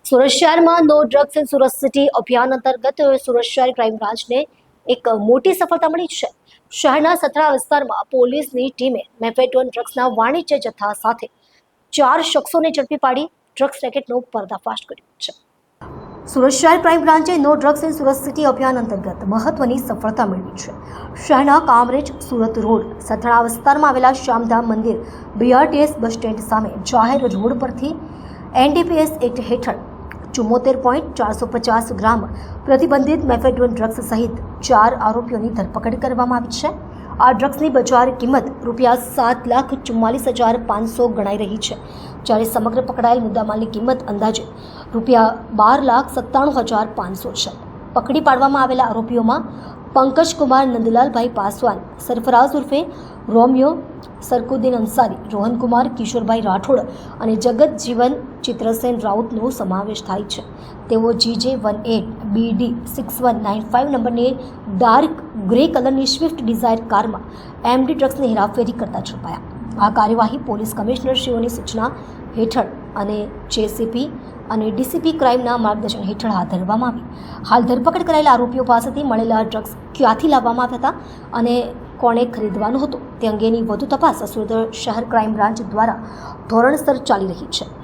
સુરત શહેરમાં no drugs in Surat city અભિયાન અંતર્ગત સુરત શહેર ક્રાઇમ બ્રાન્ચને એક મોટી સફળતા મળી છે. શહેરના સથરા વિસ્તારમાં પોલીસની ટીમે મેફેડોન ડ્રગ્સના વાણિજ્ય જથ્થા સાથે 4 શખ્સોને ઝડપી પાડી ડ્રગ્સ રેકેટનો પર્દાફાશ કર્યો છે. સુરત શહેર ક્રાઇમ બ્રાન્ચે no drugs in Surat city અભિયાન અંતર્ગત મહત્વની સફળતા મેળવી છે. શહેરના કામરેજ સુરત રોડ સથરા વિસ્તારમાં આવેલા શ્યામધામ મંદિર બીઆરટીએસ બસ સ્ટેન્ડ સામે જાહેર રોડ પરથી એનડીપીએસ એક્ટ હેઠળ 74.450 ગ્રામ પ્રતિબંધિત મેફેડોન ડ્રગ્સ સહિત 4 આરોપીઓની ધરપકડ કરવામાં આવી છે. આ ડ્રગ્સની બજાર કિંમત ₹7,44,500 ગણાઈ રહી છે, જ્યારે સમગ્ર પકડાયેલ મુદ્દામાલની કિંમત અંદાજે ₹12,97,500 છે. પકડી પાડવામાં આવેલા આરોપીઓમાં પંકજકુમાર નંદલાલભાઈ પાસવાન, સરફરાઝ ઉર્ફે રોમિયો, સરકુદ્દીન અંસારી, રોહનકુમાર કિશોરભાઈ રાઠોડ અને જગત જીવન ચિત્રસેન રાઉતનો સમાવેશ થાય છે. તેઓ GJ18BD6195 નંબરની ડાર્ક ગ્રે કલરની સ્વિફ્ટ ડિઝાયર કારમાં એમડી ડ્રગ્સની હેરાફેરી કરતા ઝડપાયા. આ કાર્યવાહી પોલીસ કમિશનરશ્રીઓની સૂચના હેઠળ અને જેસીપી અને ડીસીપી ક્રાઇમના માર્ગદર્શન હેઠળ હાથ ધરવામાં આવી. હાલ ધરપકડ કરાયેલા આરોપીઓ પાસેથી મળેલા ડ્રગ્સ ક્યાંથી લાવવામાં આવ્યા હતા અને કોણે ખરીદવાનું હતું તે અંગેની વધુ તપાસ સુરત શહેર ક્રાઇમ બ્રાન્ચ દ્વારા ધોરણસર ચાલી રહી છે.